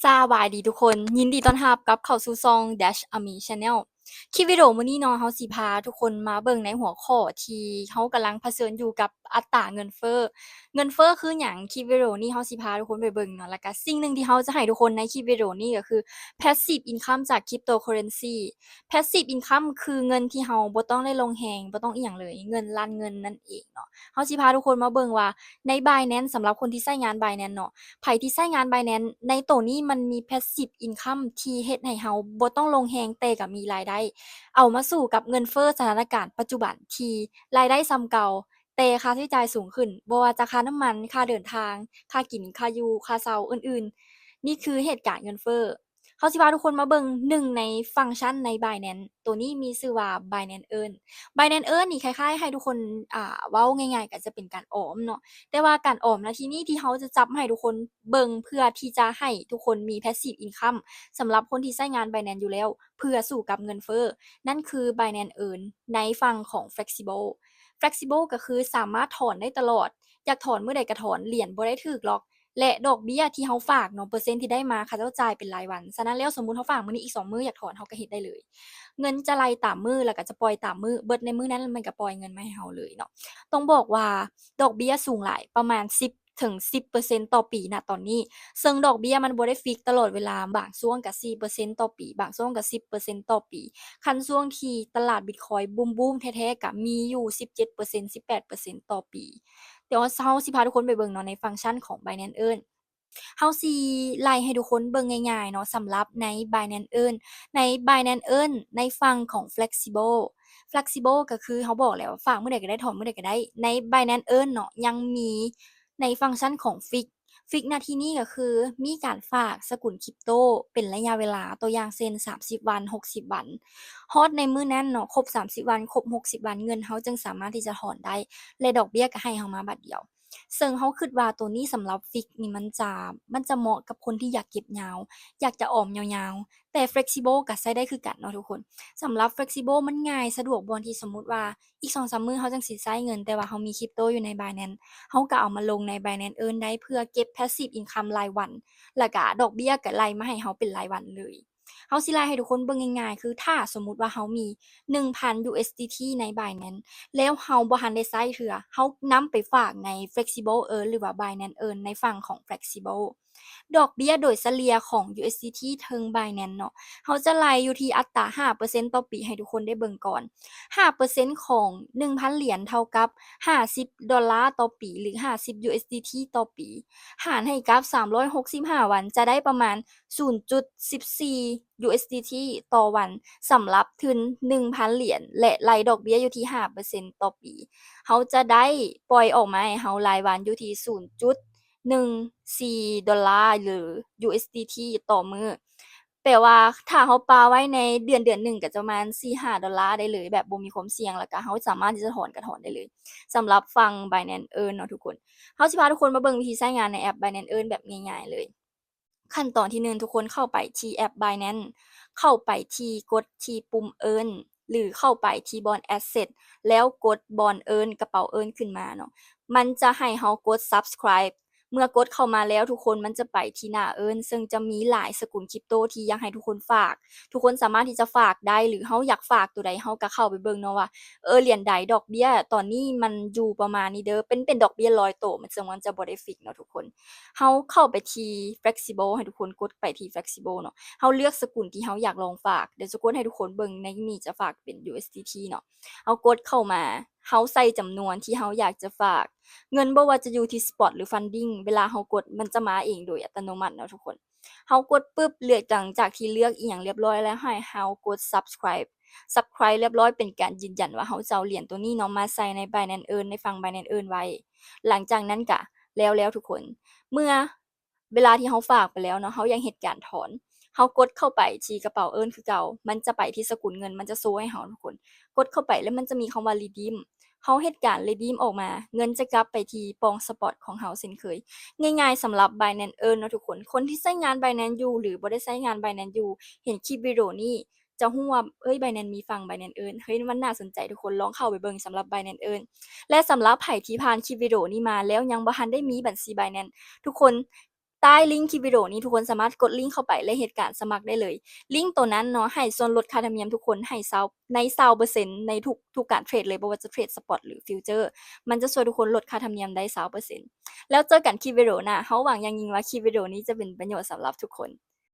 สบายดีทุกคนยินดีต้อนรับกลับเข้าสู่ช่อง Dash Ami Channel คลิปวิดีโอมื้อนี้เนาะเราสิพาทุกคนมาเบิ่งในหัวข้อที่เรากำลังเผชิญอยู่กับอัตราเงินเฟ้อเงินเฟ้อคือหยังคลิปวิดีโอนี้เราสิพาทุกคนไปเบิ่งเนาะแล้วก็สิ่งหนึ่งที่เราจะให้ทุกคนในคลิปวิดีโอนี้ก็คือ Passive Income จาก Cryptocurrency Passive Income คือเงินที่เราบ่ต้องได้ลงแรงบ่ต้องอิหยังเลยเงินลันเงินนั่นเองเนาะเราสิพาทุกคนมาเบิ่งว่าใน Binance สำหรับคนที่ใช้งาน Binance เนาะ ไผที่ใช้งาน Binance ในตัวนี้มันมี Passive Income ที่เฮ็ดให้เราบ่ต้องลงแรงแต่ก็มีรายได้เอามาสู้กับเงินเฟ้อสถานการณ์ปัจจุบันที่รายได้ส่ำเก่าแต่ค่าใช้จ่ายสูงขึ้นบ่ว่าจะค่าน้ำมันค่าเดินทางค่ากินค่าอยู่ค่าเช่าอื่นๆนี่คือเหตุการณ์เงินเฟ้อเราสิพาทุกคนมาเบิ่งหนึ่งในฟังก์ชันใน Binance ตัวนี้มีชื่อว่า Binance Earn Binance Earn นี่คล้ายๆให้ทุกคนเว้าง่ายๆก็จะเป็นการออมเนาะ แต่ว่าการออมณที่นี้ที่เราจะจับมาให้ทุกคนเบิ่งเพื่อที่จะให้ทุกคนมี Passive Income สำหรับคนที่ใช้งาน Binance อยู่แล้วเพื่อสู้กับเงินเฟ้อนั่นคือ Binance Earn ในฝั่งของ Flexible Flexible ก็คือสามารถถอนได้ตลอดอยากถอนเมื่อใดก็ถอนเหรียญบ่ได้ถูกล็อกและดอกเบี้ยที่เราฝากเนาะเปอร์เซ็นต์ที่ได้มาเขาเจ้าจ่ายเป็นรายวันฉะนั้นแล้วสมมุติเราฝากมื้อนี้อีก2มื้ออยากถอนเราก็เฮ็ดได้เลยเงินจะไหลตามมื้อแล้วก็จะปล่อยตามมื้อเบิดในมื้อนั้นมันก็ปล่อยเงินมาให้เราเลยเนาะ ต้องบอกว่าดอกเบี้ยสูงหลายประมาณ10ถึง10%ต่อปีณตอนนี้ซึ่งดอกเบี้ยมันบ่ได้ฟิกซ์ตลอดเวลาบางช่วงก็4%ต่อปีบางช่วงก็10%ต่อปีคันช่วงที่ตลาดบิตคอยน์บูมๆแท้ๆก็มีอยู่17% 18%ต่อปีเดี๋ยวเราสิพาทุกคนไปเบิ่งเนาะในฟังก์ชันของ Binance Earn เราสิไล่ให้ทุกคนเบิ่งง่ายๆเนาะสำหรับใน Binance Earn ใน Binance Earn ในฝั่งของ Flexible ก็คือเราบอกแล้วว่าฝากเมื่อใดก็ได้ถอนเมื่อใดก็ได้ใน Binance Earn เนาะยังมีในฟังก์ชันของ Fix ณที่นี้ก็คือมีการฝากสกุลคริปโตเป็นระยะเวลาตัวอย่างเช่น30วัน60วันฮอดในมื้อนั้นเนาะครบ30วันครบ60วันเงินเราจึงสามารถที่จะถอนได้และดอกเบี้ยก็ให้เรามาบัดเดียว ซึ่งเราคิดว่าตัวนี้สำหรับฟิกซ์นี่มันจะเหมาะกับคนที่อยากเก็บยาวอยากจะออมยาวๆแต่ Flexible ก็ใช้ได้คือกันเนาะทุกคนสำหรับ Flexible มันง่ายสะดวกบ่ที่สมมุติว่าอีก2-3มื้อเราจั่งสิใช้เงินแต่ว่าเรามีคริปโตอยู่ใน Binance เราก็เอามาลงใน Binance Earn ได้เพื่อเก็บ Passive Income รายวันแล้วก็ดอกเบี้ยก็ไหลมาให้เราเป็นรายวันเลยเราสิไล่ให้ทุกคนเบิ่งง่ายๆคือถ้าสมมุติว่าเรามี 1,000 USDT ใน Binance แล้วเราบ่ทันได้ใช้เทื่อเรานำไปฝากใน Flexible Earn หรือว่า Binance Earn ในฝั่งของ Flexible ดอกเบี้ยโดยเฉลี่ยของ USDT เทิง Binance เนาะเขาจะไล่อยู่ที่อัตรา5%ต่อปีให้ทุกคนได้เบิ่งก่อน5%ของ 1,000 เหรียญเท่ากับ$50ต่อปีหรือ50 USDT ต่อปีหารให้กับ365วันจะได้ประมาณ0.14 USDT ต่อวันสำหรับทุน 1,000 เหรียญและรายดอกเบี้ยอยู่ที่5%ต่อปีเขาจะได้ปล่อยออกมาให้เรารายวันอยู่ที่0.14หรือ USDT ต่อมื้อแปลว่าถ้าเราปาไว้ในเดือนหนึ่งก็จะประมาณ$4-5ได้เลยแบบบ่มีความเสี่ยงแล้วก็เราสามารถที่จะถอนก็ถอนได้เลยสำหรับฝั่ง Binance Earn เนาะทุกคนเราสิพาทุกคนมาเบิ่งวิธีใช้งานในแอป Binance Earn แบบง่ายๆเลยขั้นตอนที่1ทุกคนเข้าไปที่แอป Binance เข้าไปที่กดที่ปุ่ม Earn หรือเข้าไปที่ Bond Asset แล้วกด Bond Earn กระเป๋า Earn ขึ้นมาเนาะมันจะให้เรากด Subscribe เมื่อกดเข้ามาแล้วทุกคนมันจะไปที่หน้า Earn ซึ่งจะมีหลายสกุลคริปโตที่อยากให้ทุกคนฝากทุกคนสามารถที่จะฝากได้หรือเราอยากฝากตัวใดเราก็เข้าไปเบิ่งเนาะว่าเหรียญใดดอกเบี้ยตอนนี้มันอยู่ประมาณนี้เด้อเป็นดอกเบี้ย100โตมันซึ่งมันจะบ่ได้ฟิกซ์เนาะทุกคนเราเข้าไปที่ Flexible ให้ทุกคนกดไปที่ Flexible เนาะเราเลือกสกุลที่เราอยากลองฝากเดี๋ยวจะกดให้ทุกคนเบิ่งในนี้จะฝากเป็น USDT เนาะเรากดเข้ามาเราใส่จำนวนที่เราอยากจะฝากเงินบ่ว่าจะอยู่ที่ Spot หรือ Funding เวลาเรากดมันจะมาเองโดยอัตโนมัติเนาะทุกคนเรากดปึ๊บเลือกหลังจากที่เลือกอิหยังเรียบร้อยแล้วให้เรากด Subscribe เรียบร้อยเป็นการยืนยันว่าเราจะเอาเหรียญตัวนี้เนาะมาใส่ใน Binance Earn ในฝั่ง Binance Earn ไว้หลังจากนั้นก็แล้วทุกคนเมื่อเวลาที่เราฝากไปแล้วเนาะเรายังเฮ็ดการถอนเรากดเข้าไปที่กระเป๋า Earn คือเก่ามันจะไปที่สกุลเงินมันจะโชว์ให้เราทุกคนกดเข้าไปแล้วมันจะมีคำว่า Redeem เราเฮ็ดการ Redeem ออกมาเงินจะกลับไปที่ปองสปอตของเราเช่นเคยง่ายๆสำหรับ Binance Earn เนาะทุกคนคนที่ใช้งาน Binance อยู่หรือบ่ได้ใช้งาน Binance อยู่เห็นคลิปวิดีโอนี้จะฮู้ว่าBinance มีฝั่ง Binance Earn เฮ้ยมันน่าสนใจทุกคนลองเข้าไปเบิ่งสำหรับ Binance Earn และสำหรับไผที่ผ่านคลิปวิดีโอนี้มาแล้วยังบ่ทันได้มีบัญชี Binance ทุกคน ใต้ลิงก์คลิปวิดีโอนี้ทุกคนสามารถกดลิงก์เข้าไปและเฮ็ดการสมัครได้เลยลิงก์ตัวนั้นเนาะให้ส่วนลดค่าธรรมเนียมทุกคนให้ใน20%ในทุกการเทรดเลยบ่ว่าจะเทรดสปอตหรือฟิวเจอร์มันจะช่วยทุกคนลดค่าธรรมเนียมได้20%แล้วเจอกันคลิปวิดีโอหน้าเฮาหวังอย่างยิ่งว่าคลิปวิดีโอนี้จะเป็นประโยชน์สำหรับทุกคน